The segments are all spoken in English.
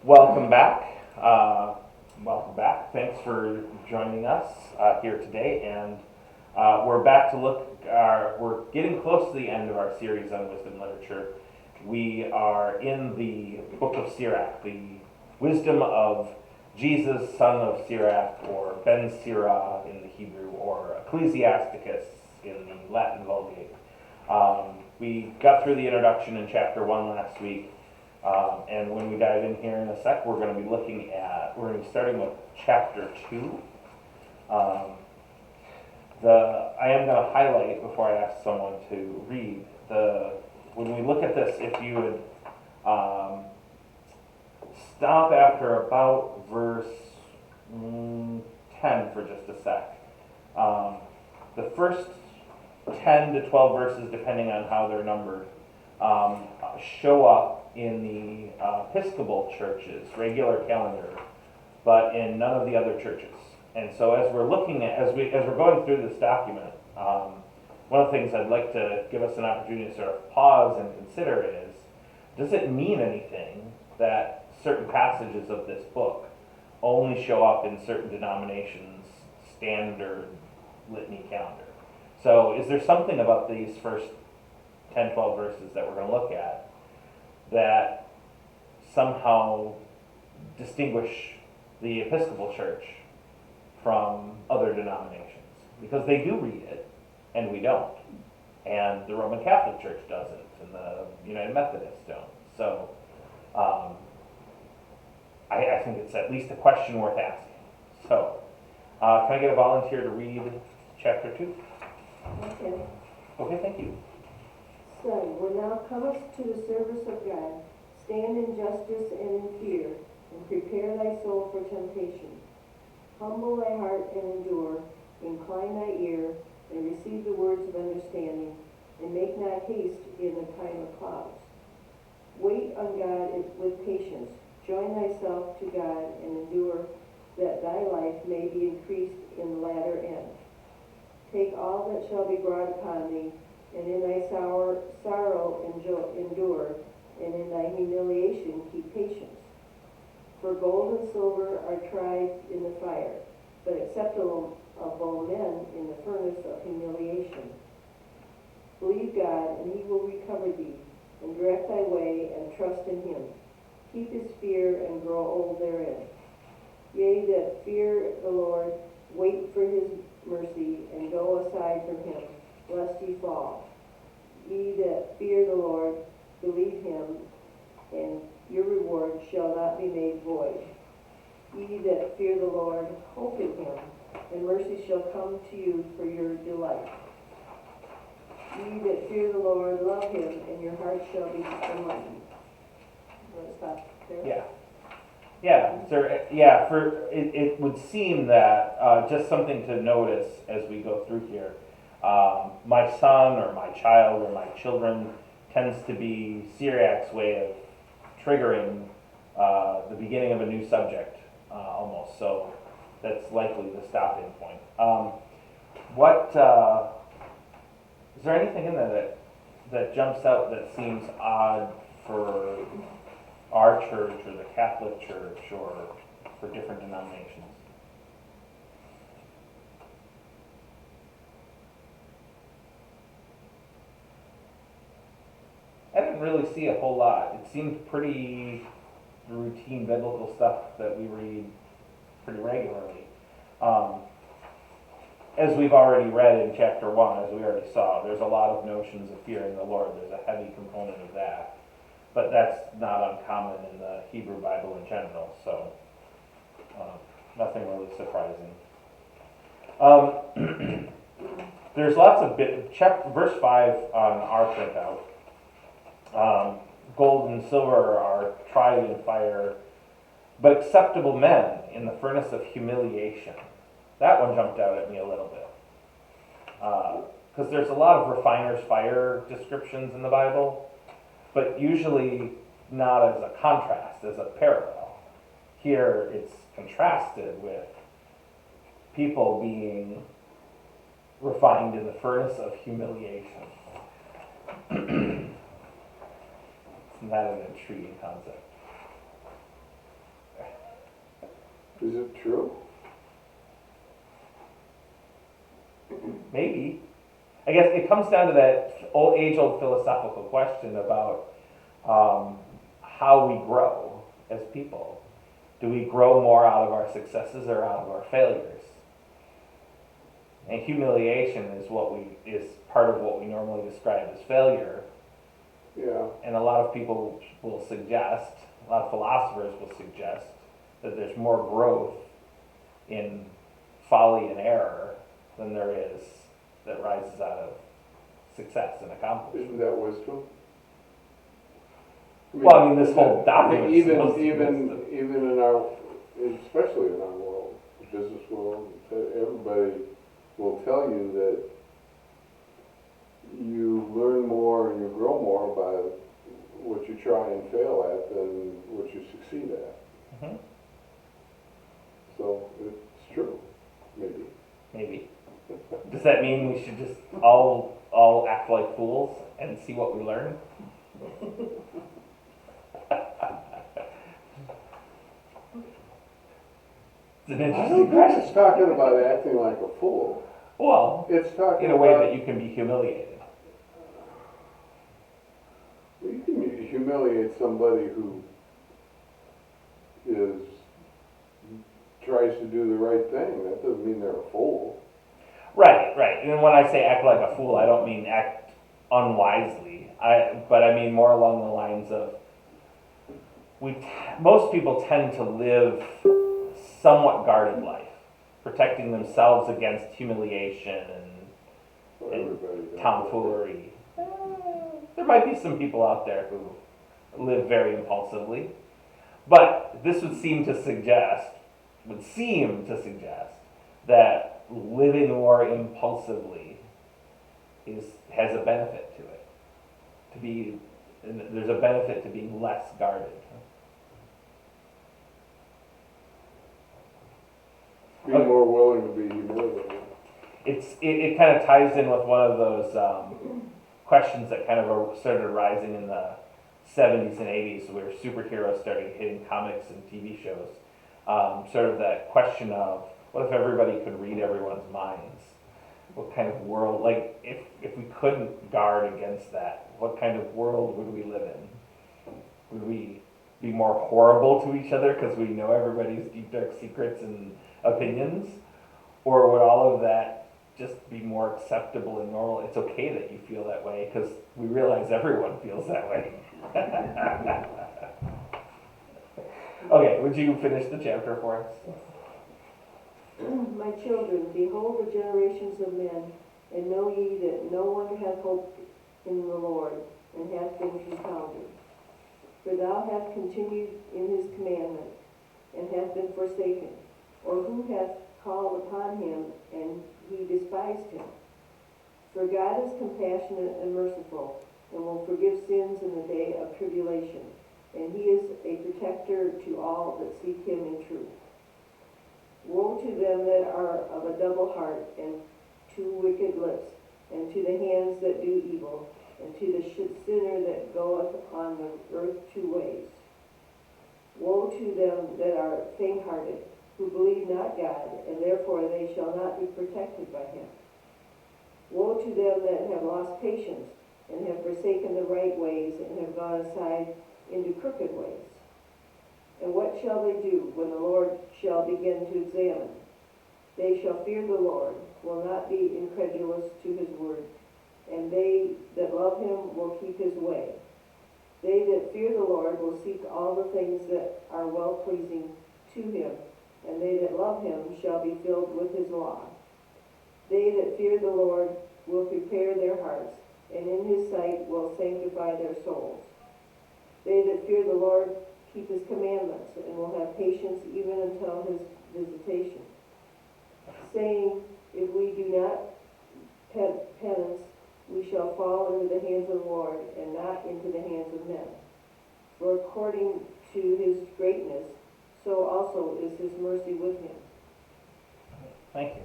Welcome back. Welcome back. Thanks for joining us here today. And we're back to we're getting close to the end of our series on wisdom literature. We are in the book of Sirach, the wisdom of Jesus, son of Sirach, or Ben Sira in the Hebrew, or Ecclesiasticus in the Latin Vulgate. We got through the introduction in chapter 1 last week. And when we dive in here in a sec, we're going to be starting with chapter 2. I am going to highlight before I ask someone to read when we look at this, if you would stop after about verse 10 for just a sec. The first 10 to 12 verses, depending on how they're numbered, show up in the Episcopal churches, regular calendar, but in none of the other churches. And so as we're going through this document, one of the things I'd like to give us an opportunity to sort of pause and consider is, does it mean anything that certain passages of this book only show up in certain denominations' standard litany calendar? So is there something about these first 10, 12 verses that we're going to look at that somehow distinguish the Episcopal Church from other denominations? Because they do read it, and we don't. And the Roman Catholic Church doesn't, and the United Methodists don't. So I think it's at least a question worth asking. So can I get a volunteer to read chapter 2? Okay. Okay, thank you. Son, when thou comest to the service of God, stand in justice and in fear, and prepare thy soul for temptation. Humble thy heart and endure, incline thy ear, and receive the words of understanding, and make not haste in the time of clouds. Wait on God with patience, join thyself to God, and endure, that thy life may be increased in the latter end. Take all that shall be brought upon thee, and in thy sorrow endure, and in thy humiliation keep patience. For gold and silver are tried in the fire, but acceptable of men in the furnace of humiliation. Believe God, and he will recover thee, and direct thy way, and trust in him. Keep his fear, and grow old therein. Ye that fear the Lord, wait for his mercy, and go aside from him, lest ye fall. Ye that fear the Lord, believe him, and your reward shall not be made void. Ye that fear the Lord, hope in him, and mercy shall come to you for your delight. Ye that fear the Lord, love him, and your heart shall be enlightened. Want to stop there? Yeah. Yeah, sir. Yeah, it would seem that just something to notice as we go through here. My son or my child or my children tends to be Sirach's way of triggering the beginning of a new subject almost. So that's likely the stopping point. Is there anything in there that jumps out that seems odd for our church or the Catholic Church or for different denominations? I didn't really see a whole lot. It seemed pretty routine biblical stuff that we read pretty regularly. As we've already read in chapter 1, as we already saw, there's a lot of notions of fearing the Lord. There's a heavy component of that. But that's not uncommon in the Hebrew Bible in general, so nothing really surprising. There's lots of verse 5 on our printout. Gold and silver are tried in fire, but acceptable men in the furnace of humiliation. That one jumped out at me a little bit. Because there's a lot of refiner's fire descriptions in the Bible, but usually not as a contrast, as a parallel. Here it's contrasted with people being refined in the furnace of humiliation. Isn't that an intriguing concept? Is it true? Maybe. I guess it comes down to that age-old philosophical question about how we grow as people. Do we grow more out of our successes or out of our failures? And humiliation is part of what we normally describe as failure. Yeah. And a lot of people will suggest, a lot of philosophers will suggest that there's more growth in folly and error than there is that rises out of success and accomplishment. Isn't that wisdom? Well, I mean, this whole document is supposed to be even wisdom. in our, especially in our world, the business world, everybody will tell you that you learn more and you grow more by what you try and fail at than what you succeed at. Mhm. So it's true, maybe. Maybe. Does that mean we should just all act like fools and see what we learn? It's an I interesting don't think question. it's talking about acting like a fool. Well, It's talking in a way about, that you can be humiliated. you can humiliate somebody who tries to do the right thing. That doesn't mean they're a fool. Right, right. And when I say act like a fool, I don't mean act unwisely. But I mean more along the lines of most people tend to live somewhat guarded life, protecting themselves against humiliation Well, and everybody does. tomfoolery. There might be some people out there who live very impulsively, but this would seem to suggest that living more impulsively has a benefit to it. There's a benefit to being less guarded. Be more willing to be humiliated. It kind of ties in with one of those questions that kind of started arising in the 70s and 80s, where superheroes started hitting comics and TV shows. Sort of that question of, what if everybody could read everyone's minds? What kind of world, like, if we couldn't guard against that, what kind of world would we live in? Would we be more horrible to each other because we know everybody's deep, dark secrets and opinions? Or would all of that just be more acceptable and normal? It's okay that you feel that way because we realize everyone feels that way. Okay, would you finish the chapter for us? My children, behold the generations of men, and know ye that no one hath hope in the Lord, and hath been confounded. For thou hast continued in his commandment, and hath been forsaken, or who hath called upon him, and he despised him. For God is compassionate and merciful, and will forgive sins in the day of tribulation, and he is a protector to all that seek him in truth. Woe to them that are of a double heart, and to wicked lips, and to the hands that do evil, and to the sinner that goeth on the earth two ways. Woe to them that are faint-hearted, who believe not God, and therefore they shall not be protected by him. Woe to them that have lost patience, and have forsaken the right ways, and have gone aside into crooked ways. And what shall they do when the Lord shall begin to examine? They shall fear the Lord, will not be incredulous to his word, and they that love him will keep his way. They that fear the Lord will seek all the things that are well-pleasing to him, and they that love him shall be filled with his law. They that fear the Lord will prepare their hearts, and in his sight will sanctify their souls. They that fear the Lord keep his commandments, and will have patience even until his visitation. Saying, if we do not penance, we shall fall into the hands of the Lord, and not into the hands of men. For according to his greatness, so also is his mercy with him. Thank you.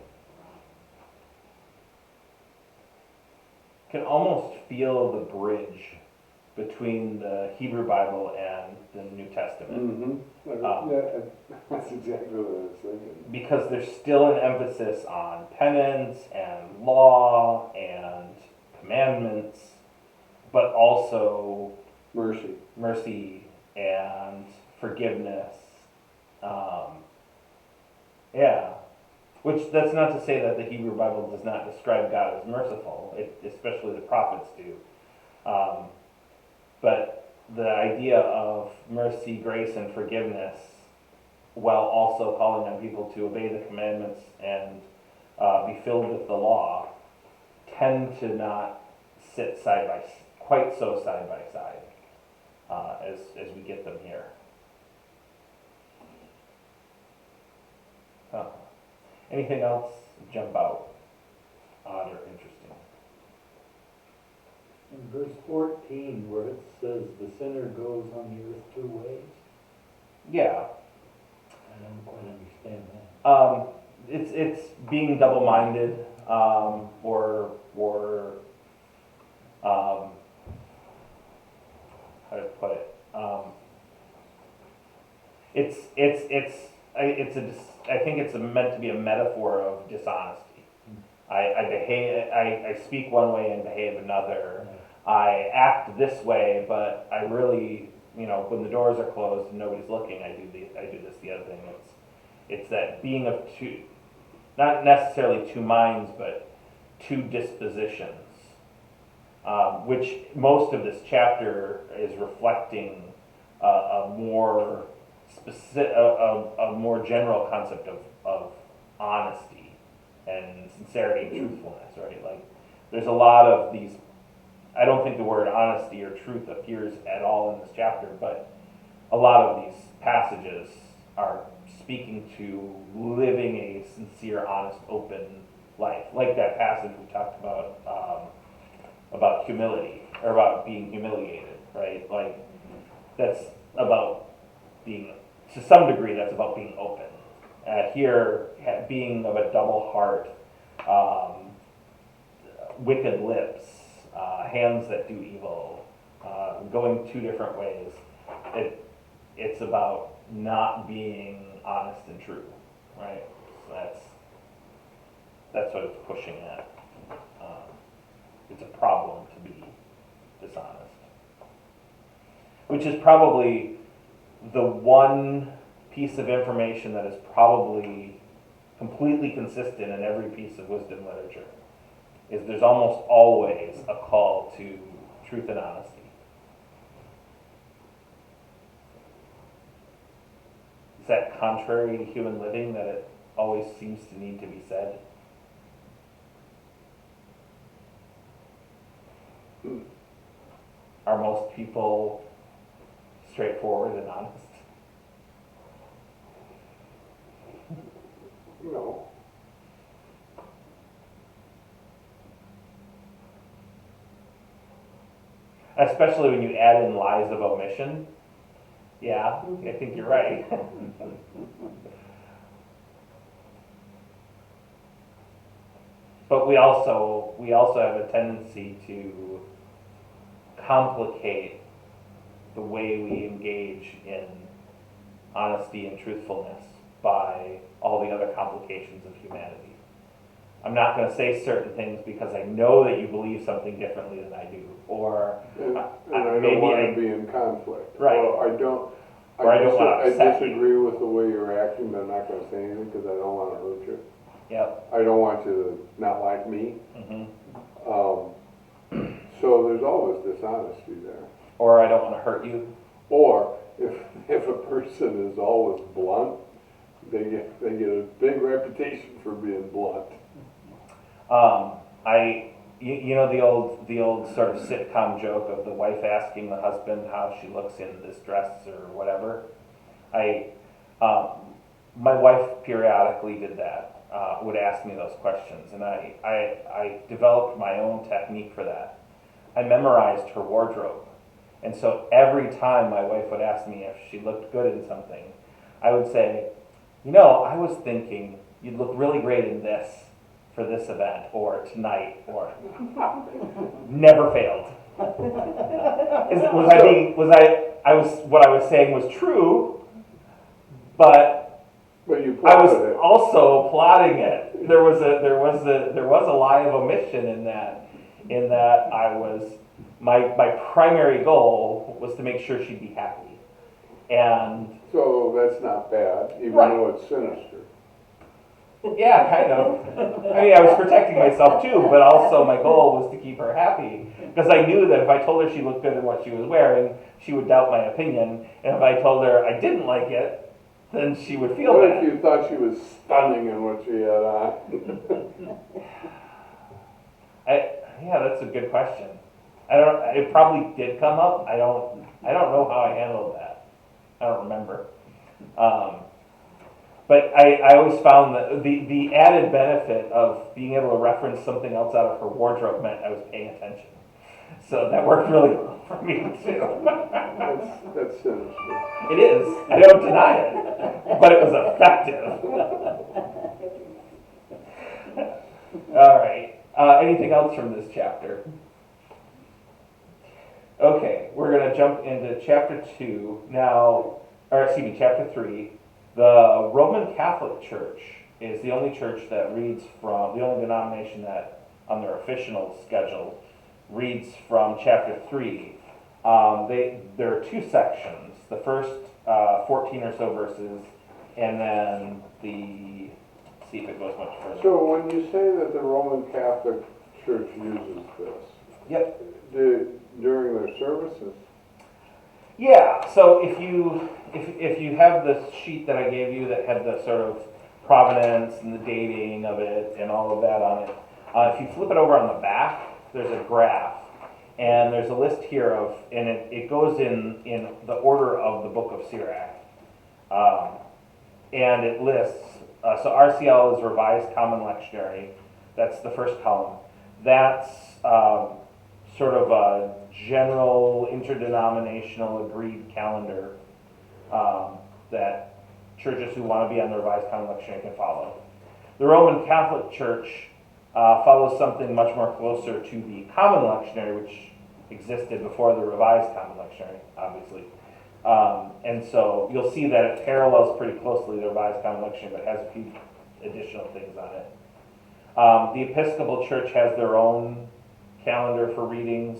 Can almost feel the bridge between the Hebrew Bible and the New Testament. That's exactly what I was thinking. Because there's still an emphasis on penance and law and commandments, but also mercy and forgiveness. Yeah. Which, that's not to say that the Hebrew Bible does not describe God as merciful, especially the prophets do. But the idea of mercy, grace, and forgiveness, while also calling on people to obey the commandments and be filled with the law, tend to not sit quite so side by side as we get them here. Anything else jump out odd or interesting? In verse 14, where it says the sinner goes on the earth two ways, Yeah. I don't quite understand that. It's being double-minded, or how to put it? I think it's meant to be a metaphor of dishonesty. I speak one way and behave another. I act this way, but I really, when the doors are closed and nobody's looking, I do this, the other thing. It's that being of two, not necessarily two minds, but two dispositions, which most of this chapter is reflecting a more specific, a more general concept of honesty and sincerity and truthfulness, right? Like, there's a lot of these. I don't think the word honesty or truth appears at all in this chapter, but a lot of these passages are speaking to living a sincere, honest, open life. Like that passage we talked about humility, or about being humiliated, right? Like, that's about being, to some degree, that's about being open. Here, being of a double heart, wicked lips, hands that do evil, going two different ways. It's about not being honest and true, right? So that's what it's pushing at. It's a problem to be dishonest, which is probably the one piece of information that is probably completely consistent in every piece of wisdom literature. Is there's almost always a call to truth and honesty. Is that contrary to human living, that it always seems to need to be said? Are most people straightforward and honest? No. Especially when you add in lies of omission. Yeah, I think you're right. But we also have a tendency to complicate the way we engage in honesty and truthfulness by all the other complications of humanity. I'm not going to say certain things because I know that you believe something differently than I do, or And I don't want to be in conflict. Right. Or I don't want to upset you. disagree with the way you're acting, but I'm not going to say anything because I don't want to hurt you. Yep. I don't want you to not like me. Mm-hmm. So there's always dishonesty there. Or I don't want to hurt you. Or if a person is always blunt, they get a big reputation for being blunt. You know the old sort of sitcom joke of the wife asking the husband how she looks in this dress or whatever. My wife periodically did that. Would ask me those questions, and I developed my own technique for that. I memorized her wardrobe, and so every time my wife would ask me if she looked good in something, I would say, I was thinking you'd look really great in this for this event, or tonight, or never failed. What I was saying was true, but But you I was plotted it. also plotting it. There was a lie of omission in that. My primary goal was to make sure she'd be happy. And So that's not bad, even Right. though it's sinister. yeah, kind of. I mean, I was protecting myself too, but also my goal was to keep her happy. Because I knew that if I told her she looked good in what she was wearing, she would doubt my opinion. And if I told her I didn't like it, then she would feel What bad. if you thought she was stunning in what she had on? Yeah, that's a good question. It probably did come up. I don't know how I handled that. I don't remember. But I always found that the added benefit of being able to reference something else out of her wardrobe meant I was paying attention. So that worked really well for me too. That's sinister. It is. I don't deny it. But it was effective. All right. Anything else from this chapter? Okay, we're going to jump into chapter 2 now, or excuse me, chapter 3. The Roman Catholic Church is the only church that reads from, the only denomination that on their official schedule reads from chapter 3. There are 2 sections. The first 14 or so verses, and then let's see if it goes much further. So when you say that the Roman Catholic Church uses this, Yep. during their services? Yeah, so if you have the sheet that I gave you that had the sort of provenance and the dating of it and all of that on it, if you flip it over on the back, there's a graph. And there's a list here and it goes in the order of the book of Sirach. And it lists, so RCL is Revised Common Lectionary. That's the first column. That's sort of a general interdenominational agreed calendar that churches who want to be on the Revised Common Lectionary can follow. The Roman Catholic Church follows something much more closer to the Common Lectionary, which existed before the Revised Common Lectionary, obviously. And so you'll see that it parallels pretty closely the Revised Common Lectionary, but has a few additional things on it. The Episcopal Church has their own calendar for readings.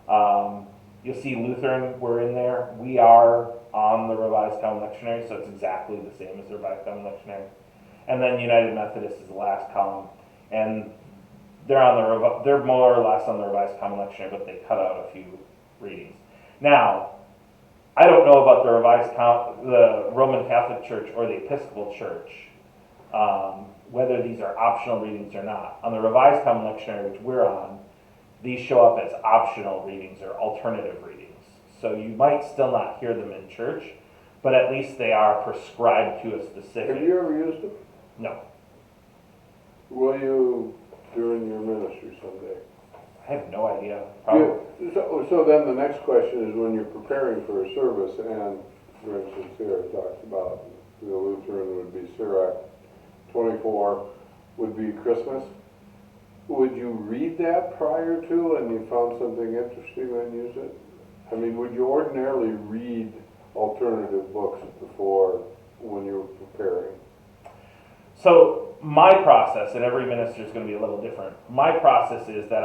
You'll see Lutheran, we're in there. We are on the Revised Common Lectionary, so it's exactly the same as the Revised Common Lectionary. And then United Methodist is the last column, and they're more or less on the Revised Common Lectionary, but they cut out a few readings. Now, I don't know about the Roman Catholic Church or the Episcopal Church, whether these are optional readings or not. On the Revised Common Lectionary, which we're on, these show up as optional readings or alternative readings. So you might still not hear them in church, but at least they are prescribed to a specific. Have you ever used them? No. Will you during your ministry someday? I have no idea. Probably. So then the next question is when you're preparing for a service, and for instance here it talks about the Lutheran would be Sirach, 24 would be Christmas. Would you read that prior to and you found something interesting and use it? I mean, would you ordinarily read alternative books before when you were preparing? So my process, and every minister is going to be a little different. My process is that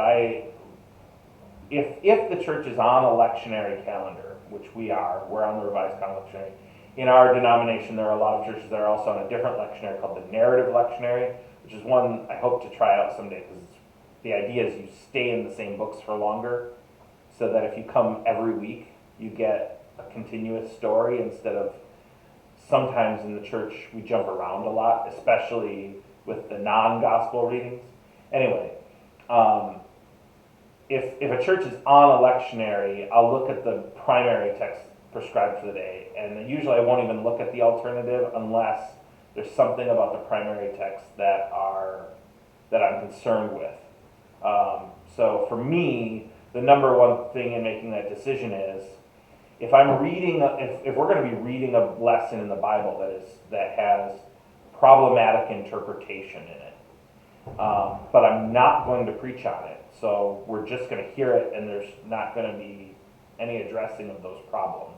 if the church is on a lectionary calendar, which we're on the Revised Common Lectionary. In our denomination, there are a lot of churches that are also on a different lectionary called the Narrative Lectionary, which is one I hope to try out someday, because the idea is you stay in the same books for longer, so that if you come every week, you get a continuous story instead of sometimes in the church we jump around a lot, especially with the non-gospel readings. Anyway, if a church is on a lectionary, I'll look at the primary text prescribed for the day, and usually I won't even look at the alternative unless there's something about the primary text that I'm concerned with. So for me, the number one thing in making that decision is if I'm reading, if we're going to be reading a lesson in the Bible that has problematic interpretation in it, but I'm not going to preach on it. so we're just gonna hear it and there's not gonna be any addressing of those problems.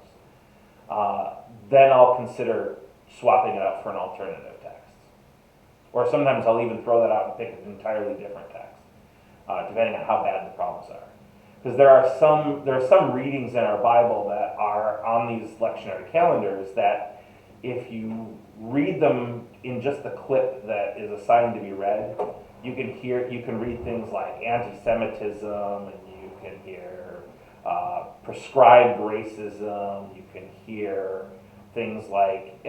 Then I'll consider swapping it out for an alternative text. Or sometimes I'll even throw that out and pick an entirely different text, depending on how bad the problems are. Because there are some readings in our Bible that are on these lectionary calendars that if you read them in just the clip that is assigned to be read, you can read things like anti-Semitism, and you can hear prescribed racism, you can hear things like,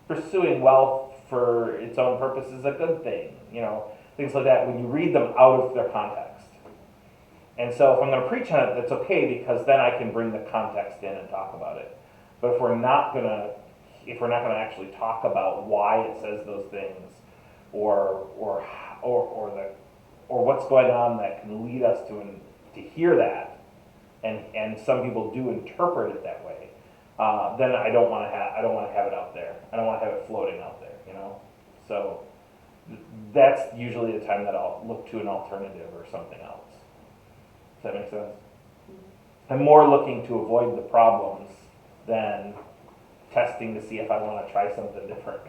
pursuing wealth for its own purpose is a good thing, things like that when you read them out of their context. And so if I'm going to preach on it, that's okay, because then I can bring the context in and talk about it. But if we're not going to actually talk about why it says those things, or what's going on that can lead us to hear that, and some people do interpret it that way, then I don't want to have it out there. I don't want to have it floating out there, So that's usually the time that I'll look to an alternative or something else. Does that make sense? I'm more looking to avoid the problems than testing to see if I want to try something different.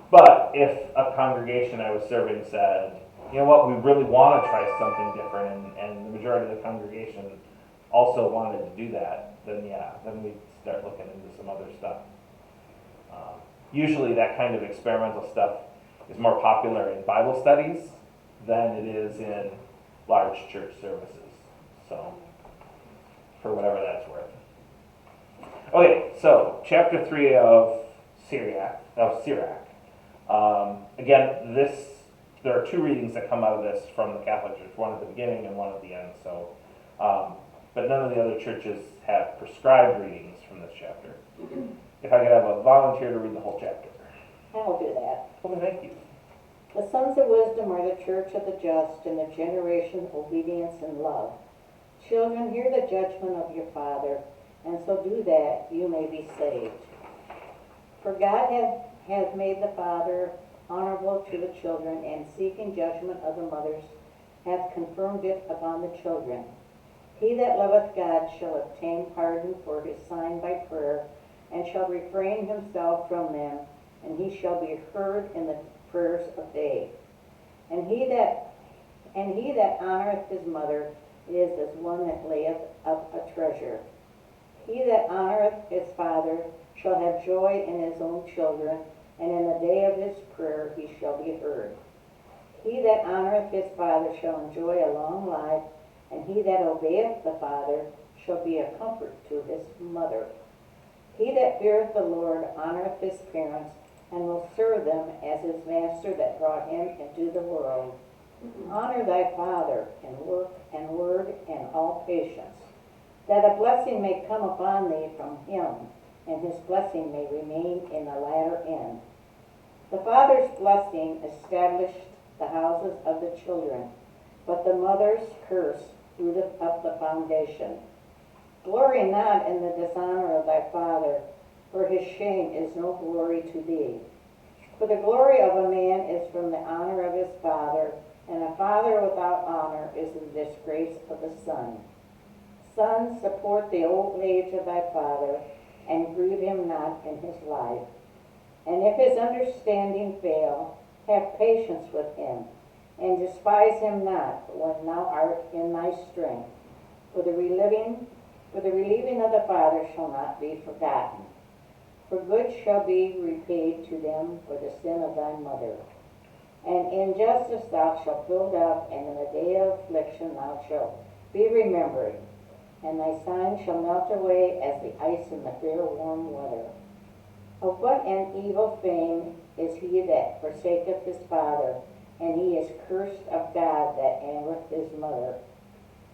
But if a congregation I was serving said, you know what, we really want to try something different, and the majority of the congregation also wanted to do that, then we start looking into some other stuff. Usually that kind of experimental stuff is more popular in Bible studies than it is in large church services. So, for whatever that's worth. Okay, so chapter 3 of Sirach. Again, there are two readings that come out of this from the Catholic Church, one at the beginning and one at the end. So, but none of the other churches have prescribed readings from this chapter. If I could have a volunteer to read the whole chapter. I'll do that. Well, thank you. The sons of wisdom are the church of the just, and the generation of obedience and love. Children, hear the judgment of your Father, and so do that you may be saved. For God hath made the Father honorable to the children, and seeking judgment of the mothers hath confirmed it upon the children. He that loveth God shall obtain pardon for his sign by prayer, and shall refrain himself from them, and he shall be heard in the prayers of day. And he that honoreth his mother is as one that layeth up a treasure. He that honoreth his father shall have joy in his own children, and in the day of his prayer he shall be heard. He that honoreth his father shall enjoy a long life, and he that obeyeth the father shall be a comfort to his mother. He that feareth the Lord honoreth his parents, and will serve them as his master that brought him into the world. Honor thy father in work and word and all patience, that a blessing may come upon thee from him, and his blessing may remain in the latter end. The father's blessing established the houses of the children, but the mother's curse rooteth up the foundation. Glory not in the dishonor of thy father, for his shame is no glory to thee. For the glory of a man is from the honor of his father, and a father without honor is the disgrace of the son. Son, support the old age of thy father, and grieve him not in his life. And if his understanding fail, have patience with him, and despise him not when thou art in thy strength. For the relieving of the father shall not be forgotten. For good shall be repaid to them for the sin of thy mother. And in justice thou shalt build up, and in the day of affliction thou shalt be remembered. And thy sign shall melt away as the ice in the fair warm weather. Of what an evil fame is he that forsaketh his father, and he is cursed of God that angereth his mother.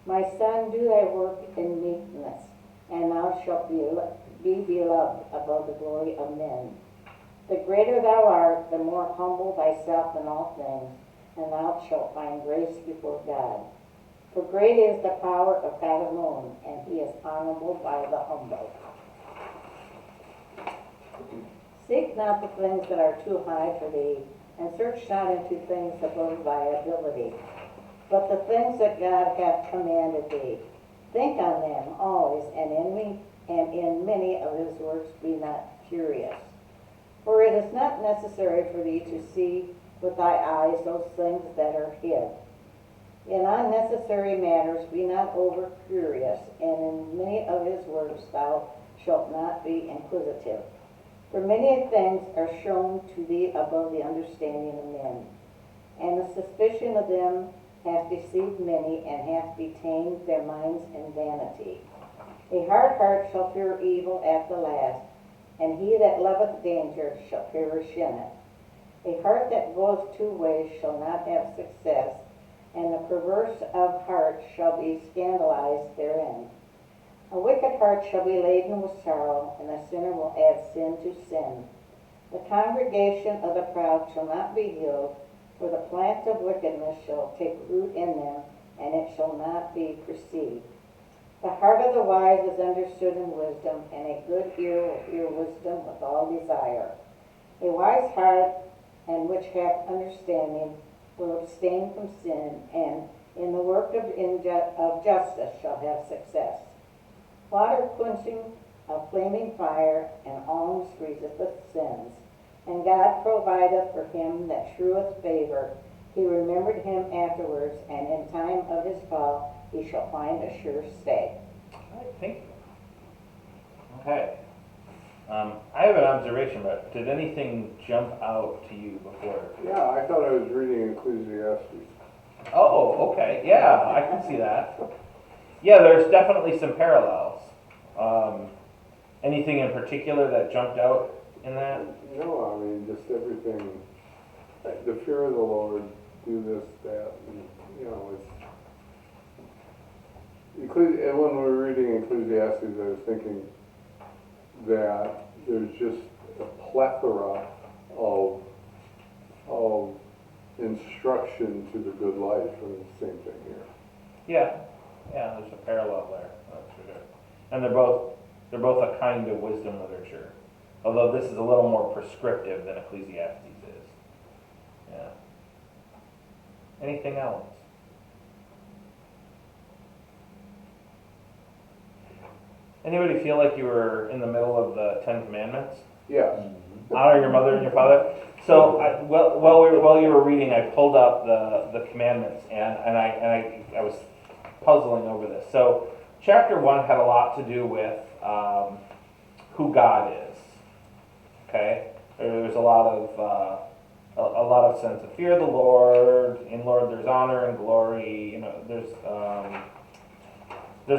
My son, do thy work in meekness, and thou shalt be beloved above the glory of men. The greater thou art, the more humble thyself in all things, and thou shalt find grace before God. For great is the power of God alone, and he is honorable by the humble. Seek not the things that are too high for thee, and search not into things above thy ability. but the things that God hath commanded thee. Think on them always, and in many of his works be not curious. For it is not necessary for thee to see with thy eyes those things that are hid. In unnecessary matters be not over curious, and in many of his works thou shalt not be inquisitive. For many things are shown to thee above the understanding of men, and the suspicion of them hath deceived many, and hath detained their minds in vanity. A hard heart shall fear evil at the last, and he that loveth danger shall perish in it. A heart that goeth two ways shall not have success, and the perverse of heart shall be scandalized therein. A wicked heart shall be laden with sorrow, and the sinner will add sin to sin. The congregation of the proud shall not be healed, for the plant of wickedness shall take root in them, and it shall not be perceived. The heart of the wise is understood in wisdom, and a good ear will hear wisdom with all desire. A wise heart, and which hath understanding, will abstain from sin, and in the work of justice shall have success. Water quenching a flaming fire, and alms resisteth sins. And God provideth for him that sheweth favor. He remembered him afterwards, and in time of his fall he shall find a sure stay. All right, thank you. Okay. I have an observation, but did anything jump out to you before? Yeah, I thought I was reading Ecclesiasticus. Oh, okay. Yeah, I can see that. Yeah, there's definitely some parallels. Anything in particular that jumped out in that? No, I mean, just everything, the fear of the Lord, do this, that, and, you know, and when we were reading Ecclesiastes, I was thinking that there's just a plethora of instruction to the good life, and the same thing here. Yeah, there's a parallel there. That's for sure. And they're both a kind of wisdom literature, although this is a little more prescriptive than Ecclesiastes is. Yeah. Anything else? Anybody feel like you were in the middle of the Ten Commandments? Yes. Honor your mother and your father. So while you were reading, I pulled up the commandments, and I was puzzling over this. So chapter 1 had a lot to do with who God is. Okay, there's a lot of sense of fear of the Lord. In Lord, there's honor and glory. You know, there's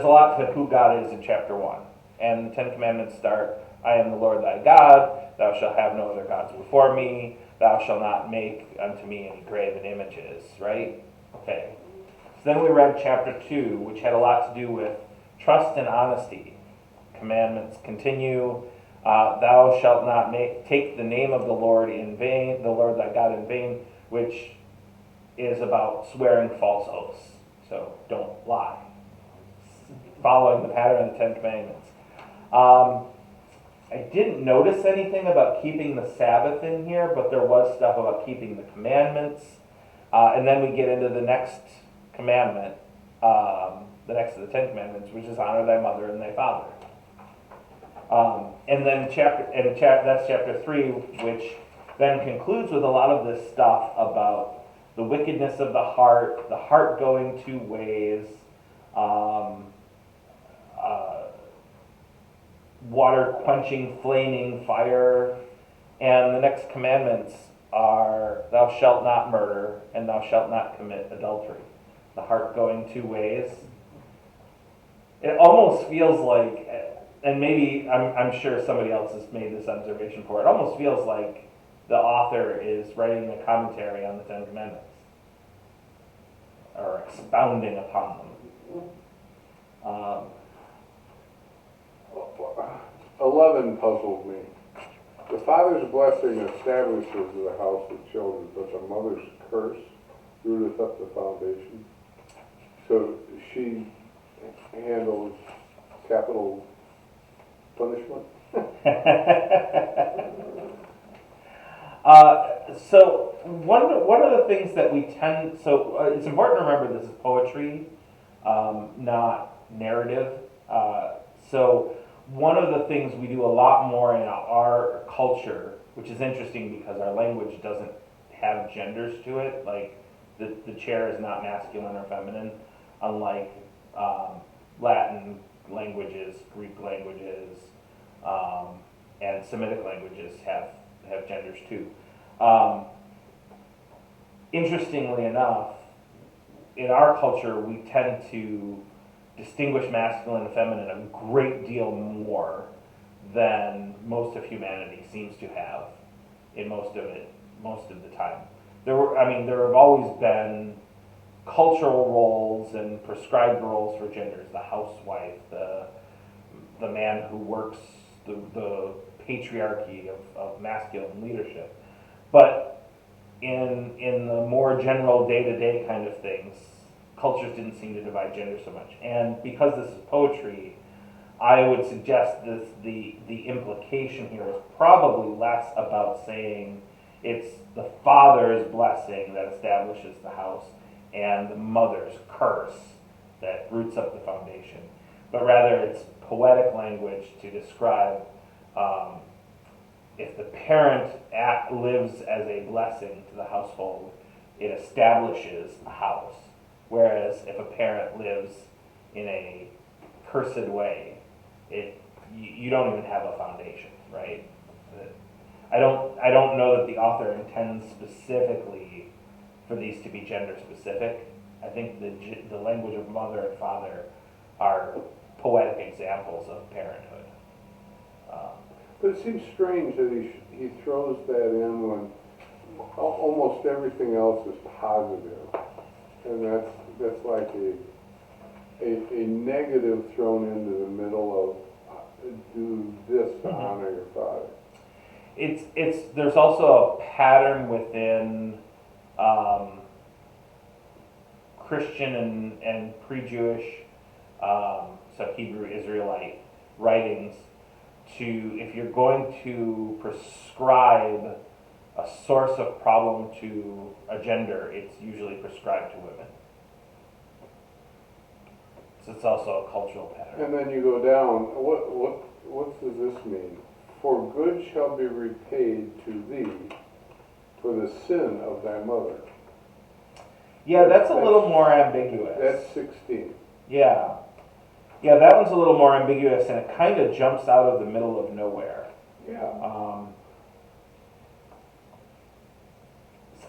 a lot to who God is in chapter 1. And the Ten Commandments start, I am the Lord thy God, thou shalt have no other gods before me, thou shalt not make unto me any graven images, right? Okay. So then we read chapter 2, which had a lot to do with trust and honesty. Commandments continue, thou shalt not take the name of the Lord in vain, the Lord thy God in vain, which is about swearing false oaths. So don't lie. Following the pattern of the Ten Commandments. I didn't notice anything about keeping the Sabbath in here, but there was stuff about keeping the commandments. And then we get into the next commandment, the next of the Ten Commandments, which is honor thy mother and thy father. And then that's chapter 3, which then concludes with a lot of this stuff about the wickedness of the heart going two ways, water quenching flaming fire, and the next commandments are thou shalt not murder and thou shalt not commit adultery. The heart going two ways. It almost feels like, and maybe I'm sure somebody else has made this observation before, it almost feels like the author is writing a commentary on the Ten Commandments or expounding upon them. 11 puzzled me. The father's blessing establishes the house of children, but the mother's curse rooteth up the foundation. So she handles capital punishment. So one of the things that we tend, so it's important to remember this is poetry, not narrative. So one of the things we do a lot more in our culture, which is interesting because our language doesn't have genders to it, like the chair is not masculine or feminine, unlike Latin languages, Greek languages, and Semitic languages have genders too. Interestingly enough, in our culture, we tend to distinguish masculine and feminine a great deal more than most of humanity seems to have in most of the time. There have always been cultural roles and prescribed roles for genders: the housewife, the man who works, the patriarchy of masculine leadership. But in the more general day-to-day kind of things, cultures didn't seem to divide gender so much. And because this is poetry, I would suggest the implication here is probably less about saying it's the father's blessing that establishes the house and the mother's curse that roots up the foundation, but rather it's poetic language to describe if the parent lives as a blessing to the household, it establishes a house. Whereas if a parent lives in a cursed way, you don't even have a foundation, right? I don't know that the author intends specifically for these to be gender specific. I think the language of mother and father are poetic examples of parenthood. But it seems strange that he throws that in when almost everything else is positive, and that's like a negative thrown into the middle of do this to honor your father. There's also a pattern within Christian and pre-Jewish, so Hebrew Israelite writings, if you're going to prescribe a source of problem to a gender, it's usually prescribed to women. So it's also a cultural pattern. And then you go down, what does this mean? For good shall be repaid to thee for the sin of thy mother. Yeah, that's a little more ambiguous. That's 16. Yeah. Yeah, that one's a little more ambiguous, and it kind of jumps out of the middle of nowhere. Yeah.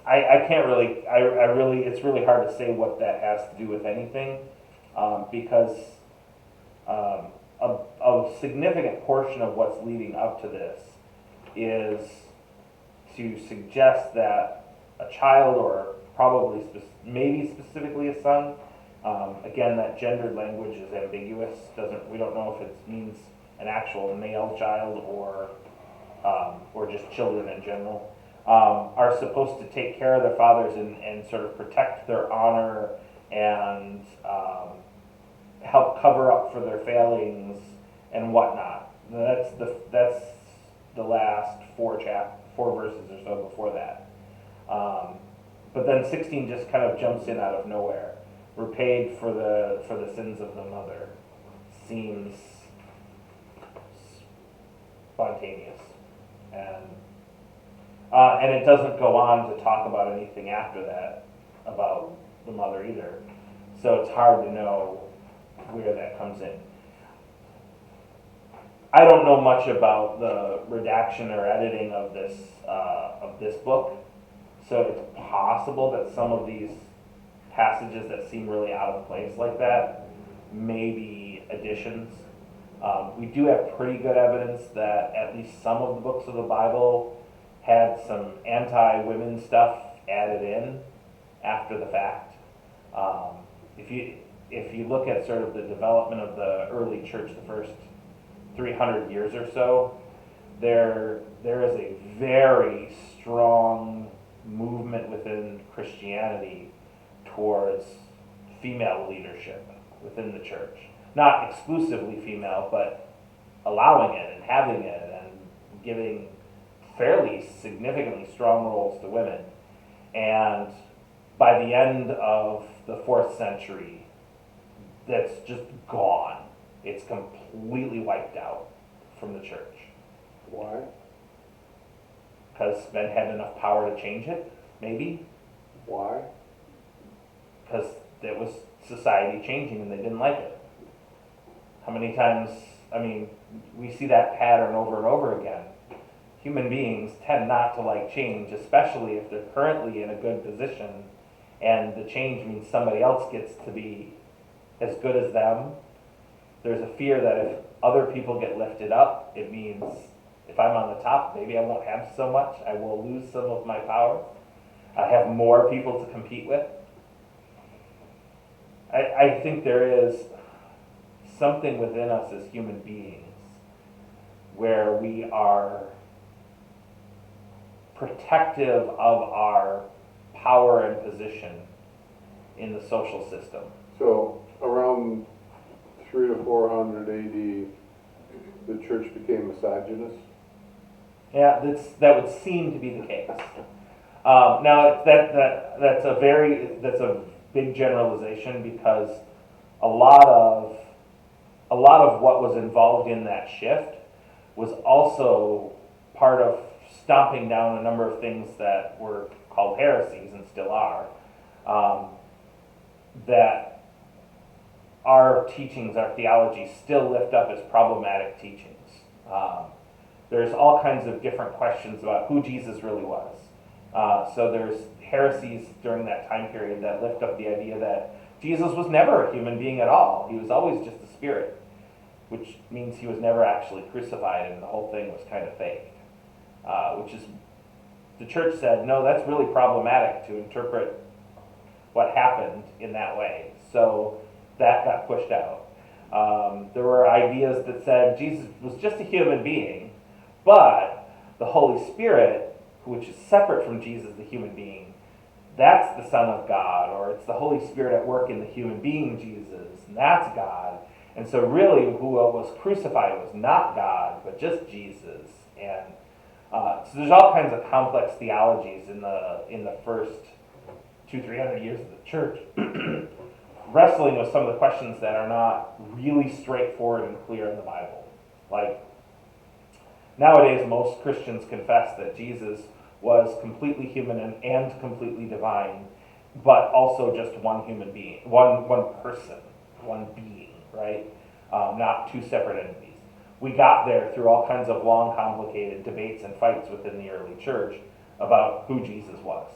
I can't really, it's really hard to say what that has to do with anything, because a significant portion of what's leading up to this is to suggest that a child, or probably maybe specifically a son, again, that gendered language is ambiguous. We don't know if it means an actual male child or just children in general, are supposed to take care of their fathers and sort of protect their honor and help cover up for their failings and whatnot. That's the last four verses or so before that. But then 16 just kind of jumps in out of nowhere. Repaid for the sins of the mother seems spontaneous, and it doesn't go on to talk about anything after that about the mother either. So it's hard to know where that comes in. I don't know much about the redaction or editing of this book, so it's possible that some of these passages that seem really out of place like that may be additions. We do have pretty good evidence that at least some of the books of the Bible had some anti-women stuff added in after the fact. If you look at sort of the development of the early church, the first 300 years or so, there is a very strong movement within Christianity towards female leadership within the church. Not exclusively female, but allowing it and having it and giving fairly significantly strong roles to women. And by the end of the 4th century, that's just gone. It's completely wiped out from the church. Why? Because men had enough power to change it, maybe. Why? Because it was society changing and they didn't like it. How many times, I mean, we see that pattern over and over again. Human beings tend not to like change, especially if they're currently in a good position and the change means somebody else gets to be as good as them. There's a fear that if other people get lifted up, it means if I'm on the top, maybe I won't have so much. I will lose some of my power. I have more people to compete with. I think there is something within us as human beings where we are protective of our power and position in the social system. So around 300 to 400 AD, the church became misogynist. Yeah, that would seem to be the case. Now that's a big generalization because a lot of what was involved in that shift was also part of stomping down a number of things that were called heresies and still are, that our teachings, our theology still lift up as problematic teachings. There's all kinds of different questions about who Jesus really was. So there's heresies during that time period that lift up the idea that Jesus was never a human being at all. He was always just a spirit, which means he was never actually crucified and the whole thing was kind of fake. Which is, the church said, no, that's really problematic to interpret what happened in that way. So that got pushed out. There were ideas that said Jesus was just a human being, but the Holy Spirit, which is separate from Jesus, the human being, that's the Son of God, or it's the Holy Spirit at work in the human being Jesus, and that's God. And so really who was crucified was not God, but just Jesus. And so there's all kinds of complex theologies in the first 200-300 years of the church, wrestling with some of the questions that are not really straightforward and clear in the Bible. Like, nowadays most Christians confess that Jesus was completely human and completely divine, but also just one human being, one person, one being, right? Not two separate entities. We got there through all kinds of long, complicated debates and fights within the early church about who Jesus was.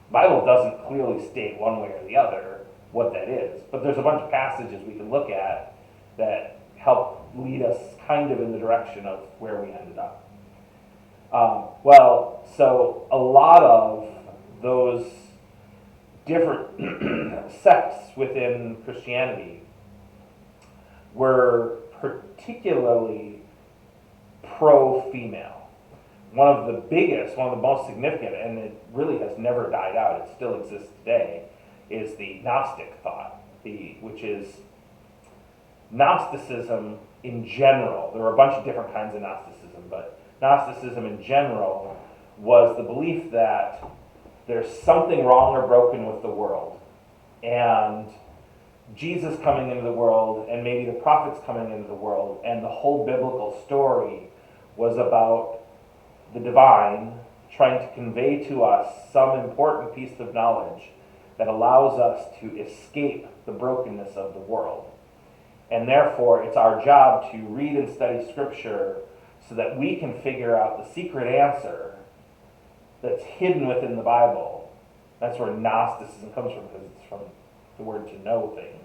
The Bible doesn't clearly state one way or the other what that is, but there's a bunch of passages we can look at that help lead us kind of in the direction of where we ended up. So a lot of those different sects within Christianity were particularly pro-female. One of the biggest, one of the most significant, and it really has never died out, it still exists today, is the Gnostic thought, which is Gnosticism in general. There were a bunch of different kinds of Gnosticism, but Gnosticism in general was the belief that there's something wrong or broken with the world, and Jesus coming into the world, and maybe the prophets coming into the world, and the whole biblical story was about the divine trying to convey to us some important piece of knowledge that allows us to escape the brokenness of the world. And therefore, it's our job to read and study Scripture so that we can figure out the secret answer that's hidden within the Bible. That's where Gnosticism comes from, because it's from the word to know things.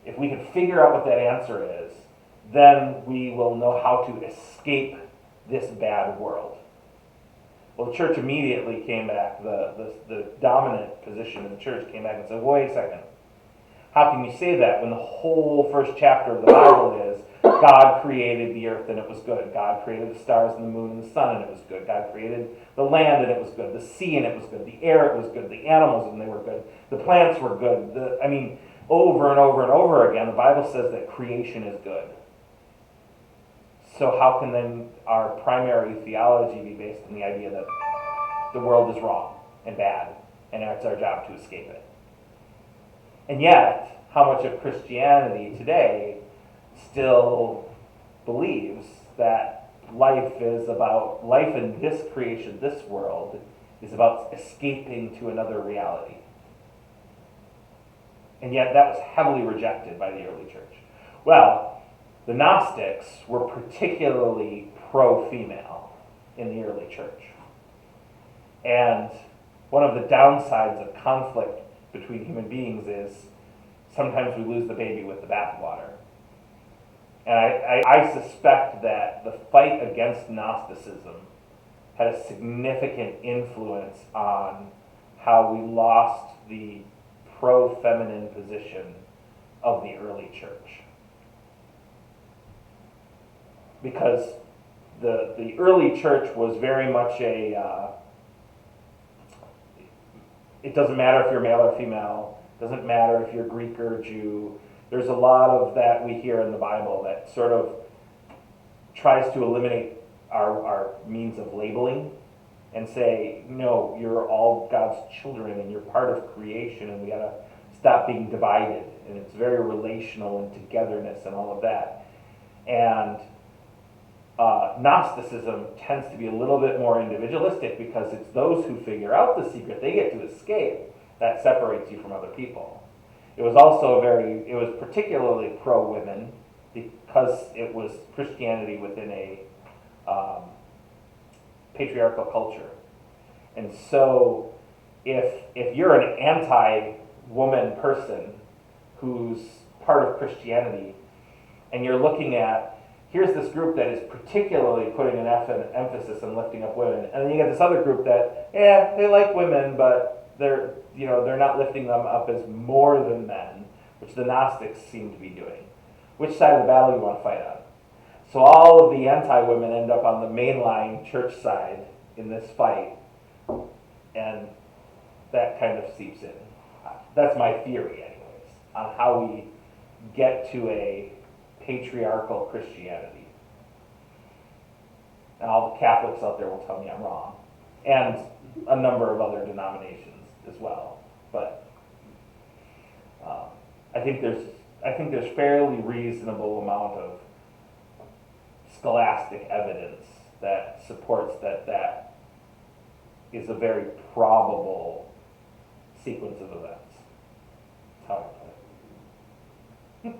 If we can figure out what that answer is, then we will know how to escape this bad world. Well, the church immediately came back, the dominant position in the church came back and said, wait a second, how can you say that when the whole first chapter of the Bible is God created the earth and it was good. God created the stars and the moon and the sun and it was good. God created the land and it was good. The sea and it was good. The air, it was good. The animals and they were good. The plants were good. Over and over and over again, the Bible says that creation is good. So how can then our primary theology be based on the idea that the world is wrong and bad, and it's our job to escape it. And yet, how much of Christianity today still believes that life in this creation, this world, is about escaping to another reality. And yet that was heavily rejected by the early church. Well, the Gnostics were particularly pro-female in the early church. And one of the downsides of conflict between human beings is sometimes we lose the baby with the bathwater. And I suspect that the fight against Gnosticism had a significant influence on how we lost the pro-feminine position of the early church. Because the early church was very much it doesn't matter if you're male or female, doesn't matter if you're Greek or Jew. There's a lot of that we hear in the Bible that sort of tries to eliminate our means of labeling and say, no, you're all God's children and you're part of creation and we gotta stop being divided. And it's very relational and togetherness and all of that. And Gnosticism tends to be a little bit more individualistic because it's those who figure out the secret, they get to escape, that separates you from other people. It was also it was particularly pro-women because it was Christianity within a patriarchal culture. And so if you're an anti-woman person who's part of Christianity and you're looking at, here's this group that is particularly putting an emphasis on lifting up women, and then you get this other group that, they like women, but they're not lifting them up as more than men, which the Gnostics seem to be doing. Which side of the battle you want to fight on? So all of the anti-women end up on the mainline church side in this fight, and that kind of seeps in. That's my theory, anyways, on how we get to a patriarchal Christianity. And all the Catholics out there will tell me I'm wrong, and a number of other denominations as well. But I think there's fairly reasonable amount of scholastic evidence that supports that is a very probable sequence of events. That's how I put it.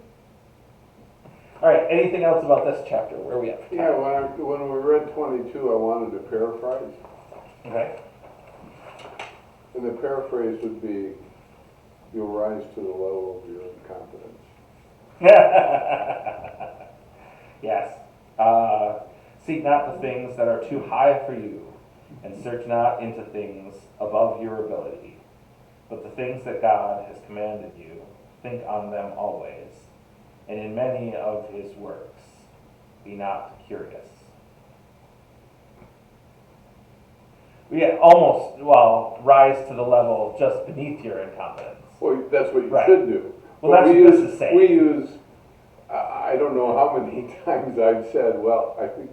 All right, anything else about this chapter? Where are we at? Yeah, when we read 22, I wanted to paraphrase. Okay. And the paraphrase would be, you'll rise to the level of your incompetence. Yes. Seek not the things that are too high for you, and search not into things above your ability. But the things that God has commanded you, think on them always. And in many of his works, be not curious. We rise to the level just beneath your incompetence. Well, that's what you Right. should do. Well, But that's what this is saying. We use, I don't know how many times I've said, well, I think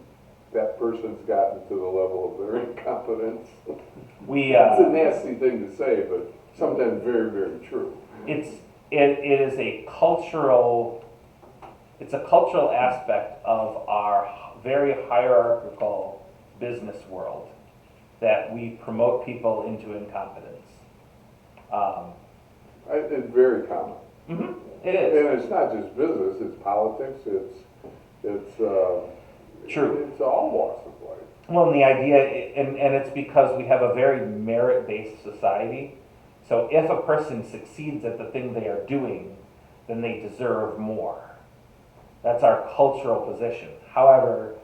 that person's gotten to the level of their incompetence. It's a nasty thing to say, but sometimes very, very true. It is a cultural aspect of our very hierarchical business world that we promote people into incompetence. It's very common. Mm-hmm. It is. And it's not just business, it's politics, it's True. It's all walks of life. Well, and the idea, and it's because we have a very merit-based society. So if a person succeeds at the thing they are doing, then they deserve more. That's our cultural position. However,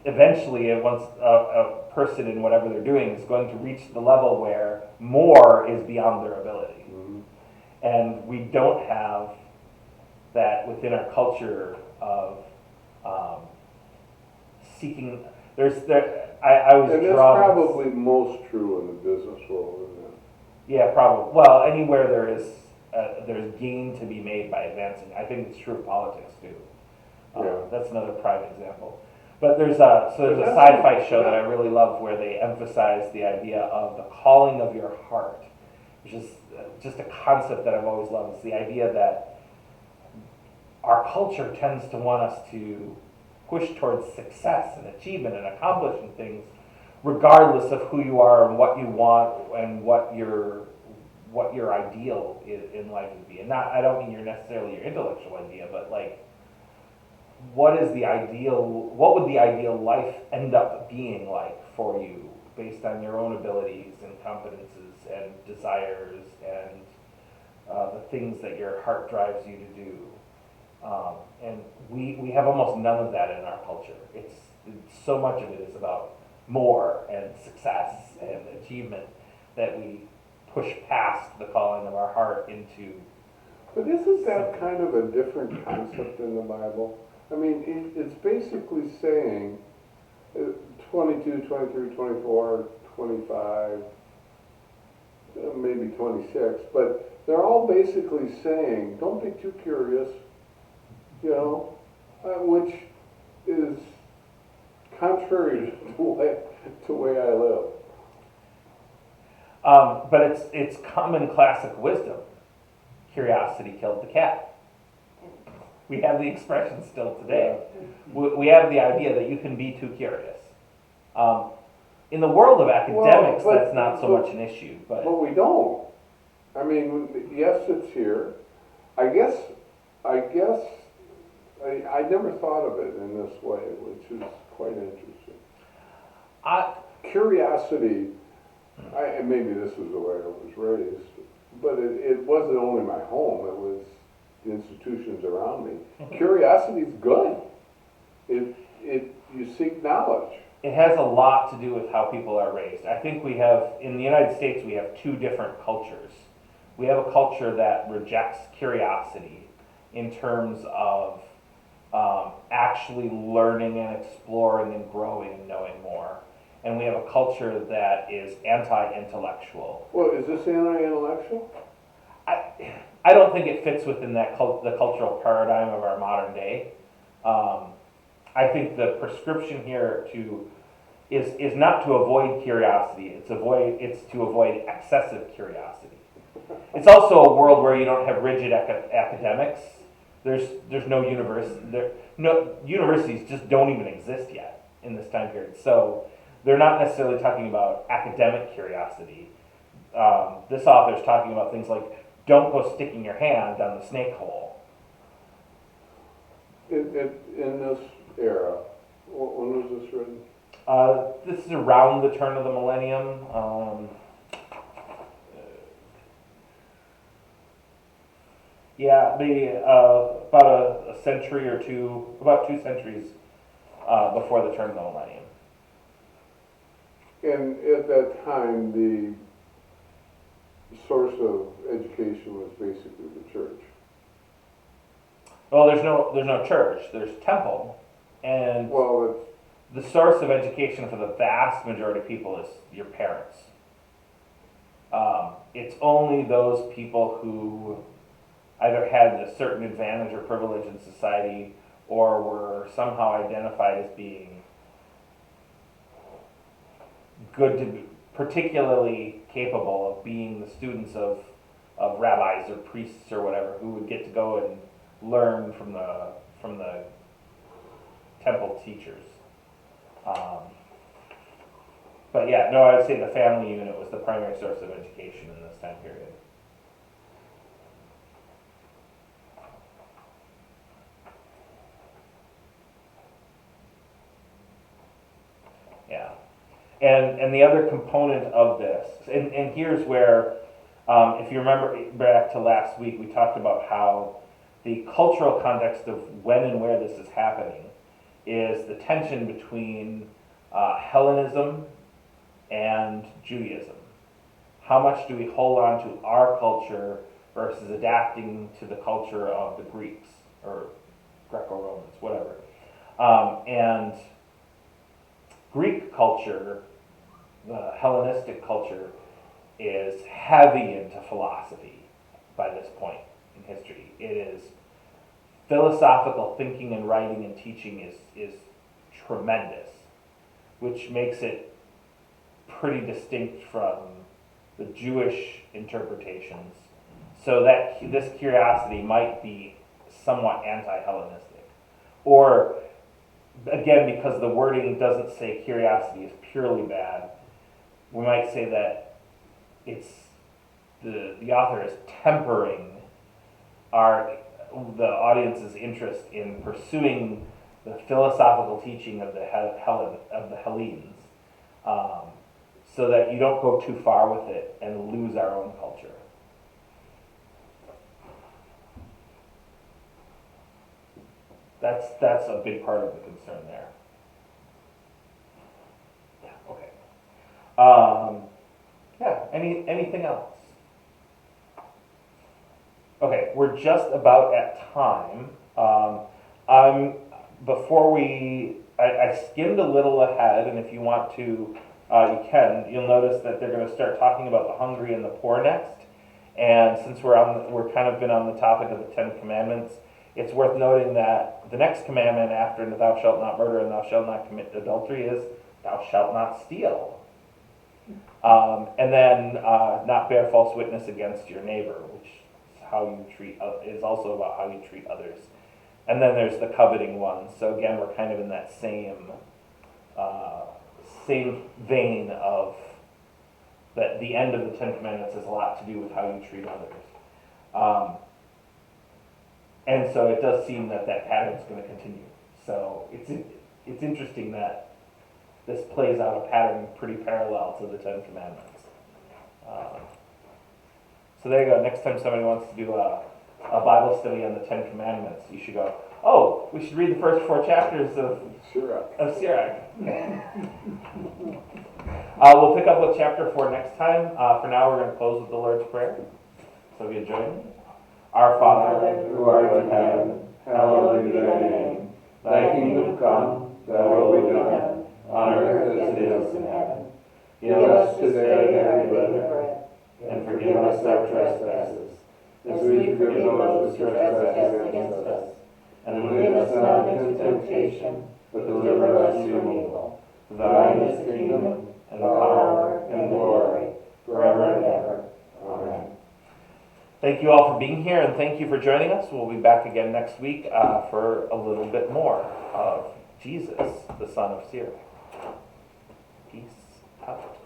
eventually, once a person in whatever they're doing is going to reach the level where more is beyond their ability. Mm-hmm. And we don't have that within our culture of seeking. I was And that's drawn. probably most true in the business world, isn't it? Yeah, probably. Well, anywhere there's gain to be made by advancing. I think it's true of politics too. Yeah. That's another prime example. But there's a sci-fi show that I really love where they emphasize the idea of the calling of your heart, which is just a concept that I've always loved. It's the idea that our culture tends to want us to push towards success and achievement and accomplishing things, regardless of who you are and what you want and what your ideal in life would be. And not, I don't mean necessarily your intellectual idea, but like, what would the ideal life end up being like for you based on your own abilities and competences and desires and the things that your heart drives you to do. And we have almost none of that in our culture. It's so much of it is about more and success and achievement that we push past the calling of our heart into. But isn't that kind of a different concept in the Bible? I mean, it's basically saying 22, 23, 24, 25, maybe 26, but they're all basically saying, don't be too curious, which is contrary to the way I live. But it's common classic wisdom. Curiosity killed the cat. We have the expression still today. We have the idea that you can be too curious. In the world of academics, that's not so much an issue. But we don't. I mean, yes, it's here. I guess I never thought of it in this way, which is quite interesting. Curiosity, and maybe this was the way I was raised, but it wasn't only my home, it was the institutions around me. Curiosity is good. You seek knowledge. It has a lot to do with how people are raised. I think in the United States, we have two different cultures. We have a culture that rejects curiosity in terms of actually learning and exploring and growing and knowing more. And we have a culture that is anti-intellectual. Well, is this anti-intellectual? I don't think it fits within the cultural paradigm of our modern day. I think the prescription here is not to avoid curiosity. It's to avoid excessive curiosity. It's also a world where you don't have rigid academics. There's no university. Universities just don't even exist yet in this time period. So they're not necessarily talking about academic curiosity. This author's talking about things like, don't go sticking your hand down the snake hole. In this era, when was this written? This is around the turn of the millennium. Maybe about a century or two, about 2 centuries before the turn of the millennium. And at that time, the source of education was basically the church. Well, there's no church. There's temple, and the source of education for the vast majority of people is your parents. It's only those people who either had a certain advantage or privilege in society, or were somehow identified as being particularly capable of being the students of rabbis or priests or whatever, who would get to go and learn from the temple teachers. But yeah, no, I would say the family unit was the primary source of education in this time period. Yeah. And the other component of this, and here's where, if you remember back to last week, we talked about how the cultural context of when and where this is happening is the tension between Hellenism and Judaism. How much do we hold on to our culture versus adapting to the culture of the Greeks or Greco-Romans, whatever. And Greek culture, the Hellenistic culture, is heavy into philosophy by this point in history. It is philosophical thinking and writing and teaching is tremendous, which makes it pretty distinct from the Jewish interpretations. So that this curiosity might be somewhat anti-Hellenistic. Or, again, because the wording doesn't say curiosity is purely bad, we might say that it's the author is tempering the audience's interest in pursuing the philosophical teaching of the Hellenes, so that you don't go too far with it and lose our own culture. That's a big part of the concern there. Yeah. Okay. Yeah. Anything else? Okay, we're just about at time. I skimmed a little ahead, and if you want to, you can. You'll notice that they're going to start talking about the hungry and the poor next. And since we're kind of been on the topic of the 10 Commandments, it's worth noting that the next commandment after thou shalt not murder and thou shalt not commit adultery is thou shalt not steal. And then not bear false witness against your neighbor, which is also about how you treat others. And then there's the coveting one. So again, we're kind of in that same vein of that the end of the 10 Commandments has a lot to do with how you treat others. And so it does seem that pattern is going to continue. So it's interesting that this plays out a pattern pretty parallel to the 10 Commandments. So there you go. Next time somebody wants to do a Bible study on the 10 Commandments, you should go, oh, we should read the first 4 chapters of Sirach. We'll pick up with chapter 4 next time. For now, we're going to close with the Lord's Prayer. So if you join me. Our Father, who art in heaven, hallowed be thy name. Thy kingdom come, thy will be done, on earth as it is in heaven. Give us today our daily bread, and forgive us our trespasses, as we forgive those who trespass against us. And lead us not into temptation, but deliver us from evil. Thine is the kingdom, and the power, and the glory, forever and ever. Amen. Thank you all for being here, and thank you for joining us. We'll be back again next week for a little bit more of Jesus, the son of Sira. Peace out.